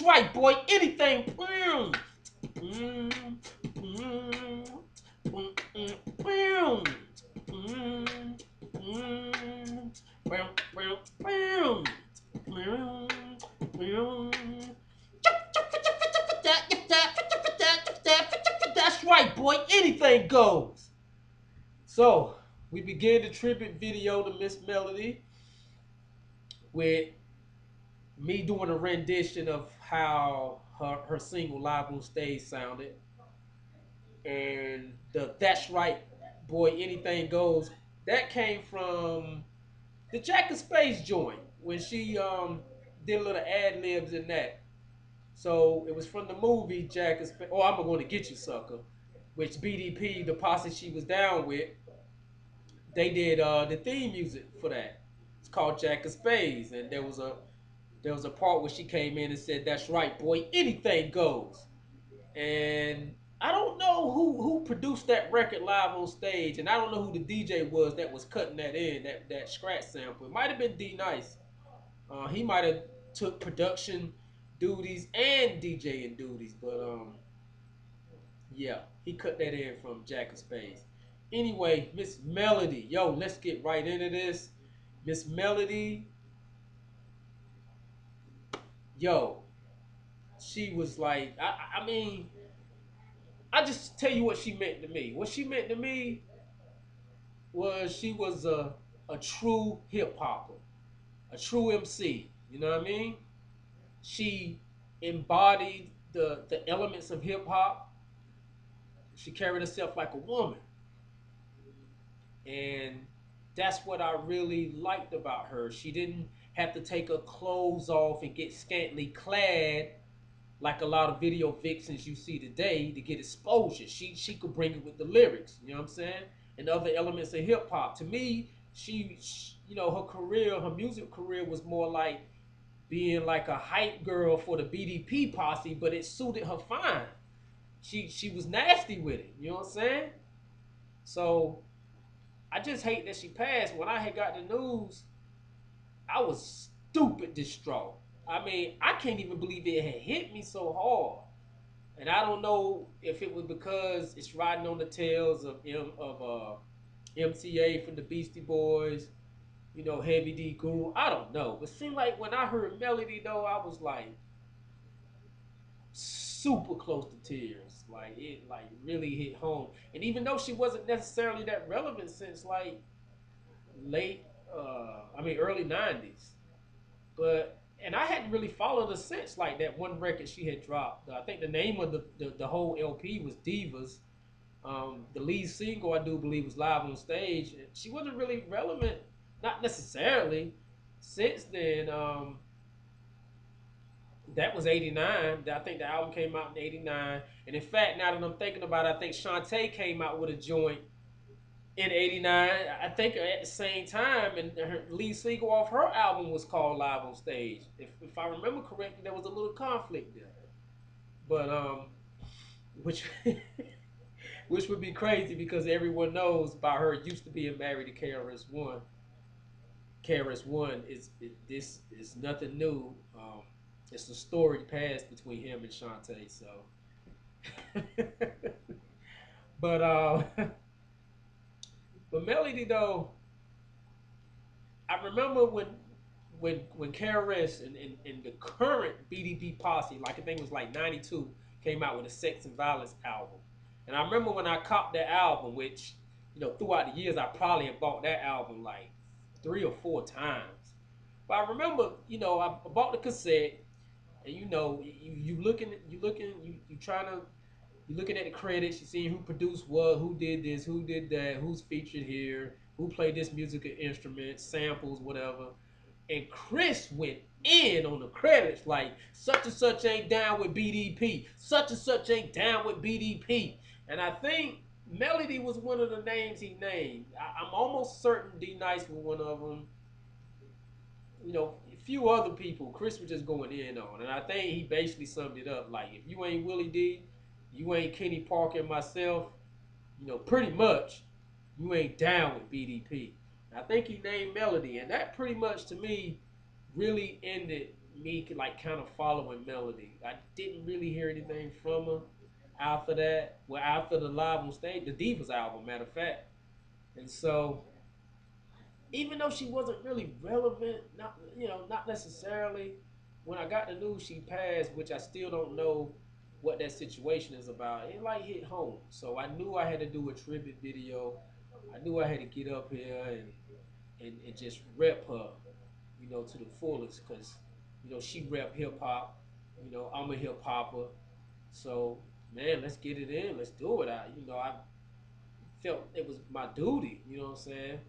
That's right, boy. Anything. That's right, boy. Anything goes. So we begin the tribute video to Miss Melody with me doing a rendition of how her single Live on Stage sounded. And the That's Right Boy Anything Goes, that came from the Jack of Space joint when she did a little ad libs in that. So it was from the movie Jack of Space. Oh, I'm going to get you, sucker. Which BDP, the posse she was down with, they did the theme music for that. It's called Jack of Spades, and there was a part where she came in and said, "That's right, boy, anything goes." And I don't know who produced that record Live on Stage, and I don't know who the DJ was that was cutting that in that scratch sample. It might have been D Nice. He might have took production duties and DJing duties, but yeah, he cut that in from Jack of Spades. Anyway, Miss Melody, yo, let's get right into this. Miss Melody, yo, she was like, I mean, I just tell you what she meant to me. What she meant to me was she was a true hip hopper, a true MC. You know what I mean? She embodied the elements of hip hop. She carried herself like a woman, and that's what I really liked about her. She didn't have to take her clothes off and get scantily clad like a lot of video vixens you see today to get exposure. She could bring it with the lyrics, you know what I'm saying? And other elements of hip hop. To me, she her career, her music career was more like being like a hype girl for the BDP posse, but it suited her fine. She was nasty with it, you know what I'm saying? So I just hate that she passed. When I had got the news, I was stupid distraught. I mean, I can't even believe it had hit me so hard. And I don't know if it was because it's riding on the tails of MCA from the Beastie Boys, Heavy D Cool. I don't know. But it seemed like when I heard Melody though, I was like super close to tears. Like it like really hit home. And even though she wasn't necessarily that relevant since like late early 90s. But and I hadn't really followed her since like that one record she had dropped. I think the name of the whole LP was Divas. The lead single I do believe was Live on Stage. She wasn't really relevant, not necessarily. Since then, that was '89. I think the album came out in '89. And in fact, now that I'm thinking about it, I think Shantae came out with a joint in '89. I think at the same time, and her lead single off her album was called Live on Stage. If I remember correctly, there was a little conflict there. But which which would be crazy because everyone knows about her used to being married to KRS One. KRS One this is nothing new. It's a story past between him and Shantae. So, but but Melody though, I remember when KRS and the current BDP posse, like I think it was like '92, came out with a Sex and Violence album. And I remember when I copped that album, which, throughout the years I probably have bought that album like 3 or 4 times. But I remember, I bought the cassette, and you trying to you're looking at the credits, you're seeing who produced what, who did this, who did that, who's featured here, who played this musical instrument, samples, whatever. And Chris went in on the credits like such and such ain't down with BDP, such and such ain't down with BDP. And I think Melody was one of the names he named. I'm almost certain D Nice was one of them. A few other people Chris was just going in on. And I think he basically summed it up like, if you ain't Willie D, you ain't Kenny Parker and myself, pretty much you ain't down with BDP. I think he named Melody, and that pretty much to me really ended me like kind of following Melody. I didn't really hear anything from her after that. Well, after the live on stage, the Divas album, matter of fact. And so, even though she wasn't really relevant, not necessarily. When I got the news she passed, which I still don't know what that situation is about, it like hit home. So I knew I had to do a tribute video. I knew I had to get up here and just rep her, to the fullest, because she rep hip hop. I'm a hip hopper, so man, let's get it in. Let's do it. I felt it was my duty. You know what I'm saying?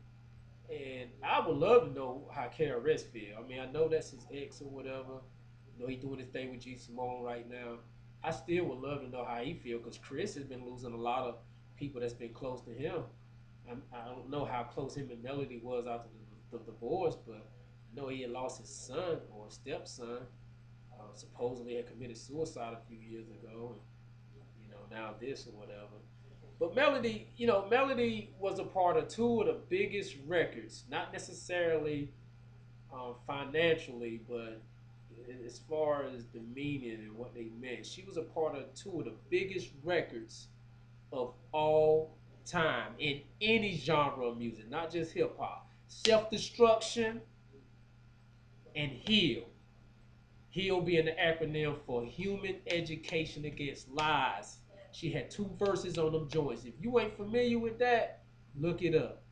And I would love to know how KRS feel. I mean, I know that's his ex or whatever. He doing his thing with G Simone right now. I still would love to know how he feel, because Chris has been losing a lot of people that's been close to him. I don't know how close him and Melody was after the divorce, but I know he had lost his son or stepson. Supposedly had committed suicide a few years ago, and now this or whatever. But Melody, Melody was a part of two of the biggest records, not necessarily financially, but as far as the meaning and what they meant. She was a part of two of the biggest records of all time in any genre of music, not just hip hop. Self Destruction and Heal. Heal being the acronym for Human Education Against Lies. She had two verses on them joints. If you ain't familiar with that, look it up.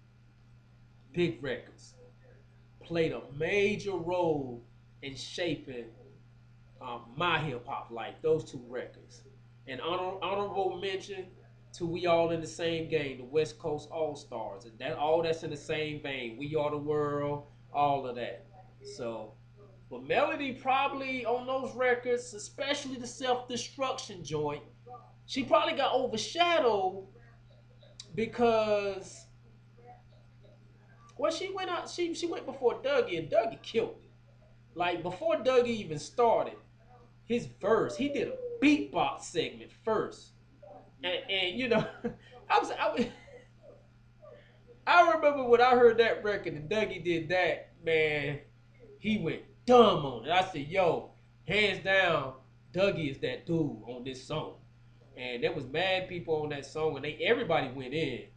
Big records. Played a major role in shaping my hip hop life, those two records. And honorable mention to We All in the Same Game, the West Coast All Stars. And that's in the same vein. We Are the World, all of that. So, but Melody probably on those records, especially the Self Destruction joint, she probably got overshadowed because she went out. She went before Dougie, and Dougie killed it. Like before Dougie even started his verse, he did a beatbox segment first, and I remember when I heard that record and Dougie did that, man, he went dumb on it. I said, yo, hands down, Dougie is that dude on this song. And there was mad people on that song, and everybody went in.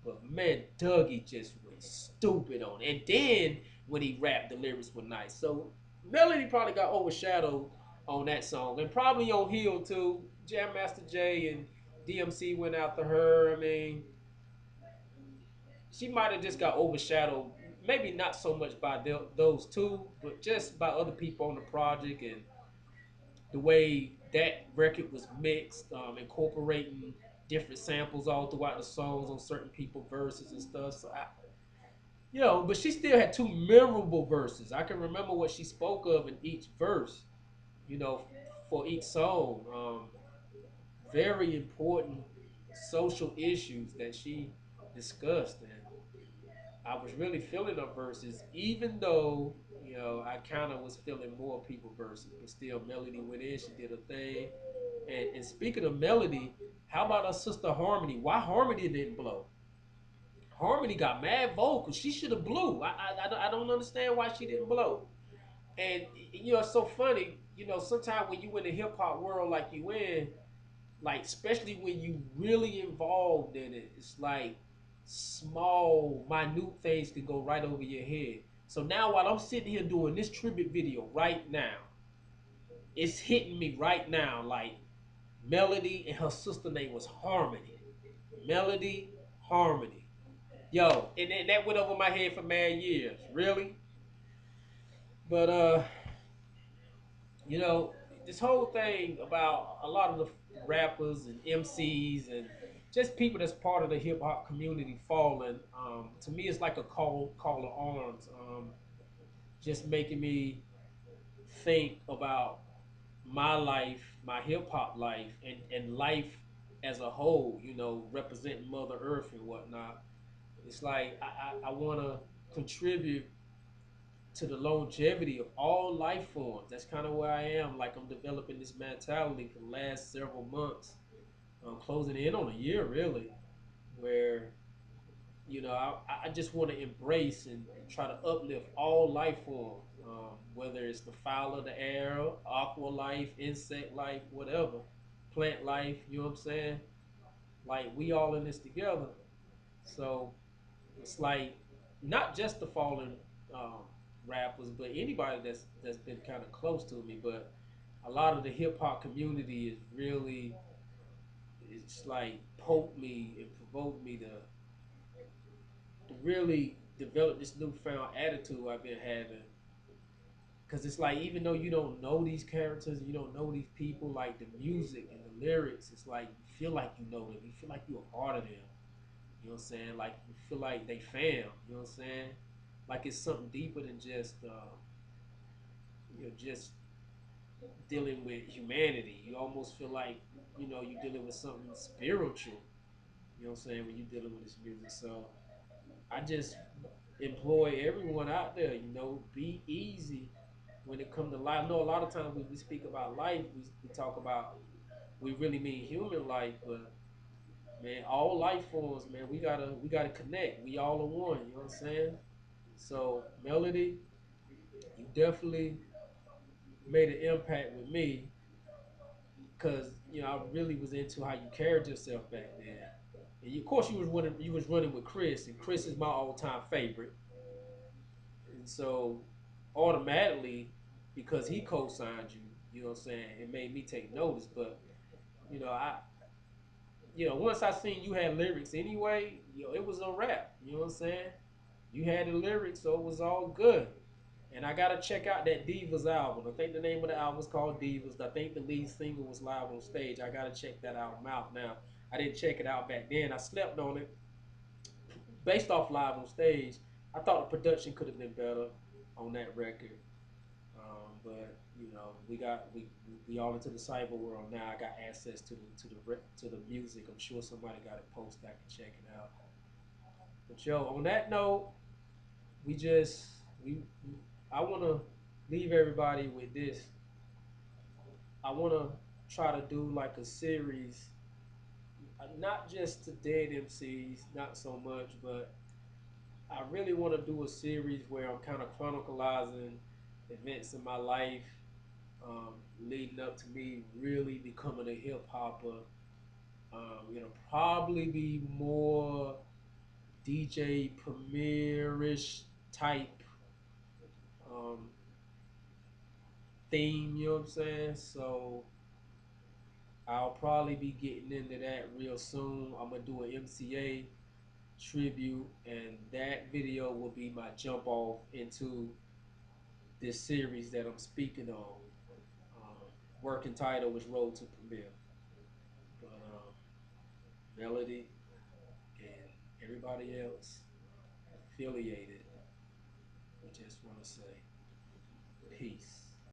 But man, Dougie just went stupid on it. And then when he rapped, the lyrics were nice. So Melody probably got overshadowed on that song, and probably on Heal too. Jam Master Jay and DMC went after her. I mean, she might have just got overshadowed. Maybe not so much by those two, but just by other people on the project and the way that record was mixed, incorporating different samples all throughout the songs on certain people verses and stuff. So but she still had two memorable verses. I can remember what she spoke of in each verse, you know, for each song. Very important social issues that she discussed, and I was really feeling her verses, even though I kind of was feeling more people verses. But still, Melody went in. She did her thing. And speaking of Melody, how about her sister Harmony? Why Harmony didn't blow? Harmony got mad vocals. She should have blew. I don't understand why she didn't blow. And it's so funny. Sometimes when you in the hip hop world like you in, like especially when you really involved in it, it's like small, minute things can go right over your head. So now while I'm sitting here doing this tribute video right now, it's hitting me right now like Melody and her sister name was Harmony. Melody, Harmony. Yo, and that went over my head for mad years. Really? But you know, this whole thing about a lot of the rappers and MCs and just people that's part of the hip hop community falling, to me, it's like a call to arms. Just making me think about my life, my hip hop life, and life as a whole. Representing Mother Earth and whatnot. It's like I want to contribute to the longevity of all life forms. That's kind of where I am. Like I'm developing this mentality for the last several months. I'm closing in on a year really, where I just want to embrace and try to uplift all life forms, whether it's the fowl of the air, aqua life, insect life, whatever, plant life. You know what I'm saying? Like we all in this together. So it's like not just the fallen um, rappers, but anybody that's been kind of close to me. But a lot of the hip hop community is really, it's like poked me and provoked me to really develop this newfound attitude I've been having. Cause it's like even though you don't know these characters, you don't know these people, like the music and the lyrics, it's like you feel like you know them. You feel like you're a part of them. You know what I'm saying? Like you feel like they fam. You know what I'm saying? Like it's something deeper than just just dealing with humanity. You almost feel like you're dealing with something spiritual. You know what I'm saying? When you're dealing with this music, so I just employ everyone out there. Be easy when it comes to life. I know a lot of times when we speak about life, we talk about, we really mean human life, but man, all life forms, man, we gotta connect. We all are one. You know what I'm saying? So, Melody, you definitely made an impact with me because I really was into how you carried yourself back then. And of course, you was running with Chris, and Chris is my all-time favorite. And so, automatically, because he co-signed you, you know what I'm saying, it made me take notice. But I, once I seen you had lyrics anyway, it was a rap. You know what I'm saying? You had the lyrics, so it was all good. And I gotta check out that Divas album. I think the name of the album is called Divas. I think the lead singer was live on stage. I gotta check that album out now. I didn't check it out back then. I slept on it based off live on stage. I thought the production could have been better on that record. But we all into the cyber world now. I got access to the music. I'm sure somebody got it posted. I can check it out. But yo, on that note, we just we I want to leave everybody with this. I want to try to do like a series, not just to dead MCs, not so much, but I really want to do a series where I'm kind of chronicalizing events in my life, leading up to me really becoming a hip hopper. It'll probably be more DJ Premier-ish type um, theme, you know what I'm saying? So I'll probably be getting into that real soon. I'm gonna do an MCA tribute, and that video will be my jump off into this series that I'm speaking on. Um, Working title was Road to Premiere, but Melody and everybody else affiliated, we just want to say peace.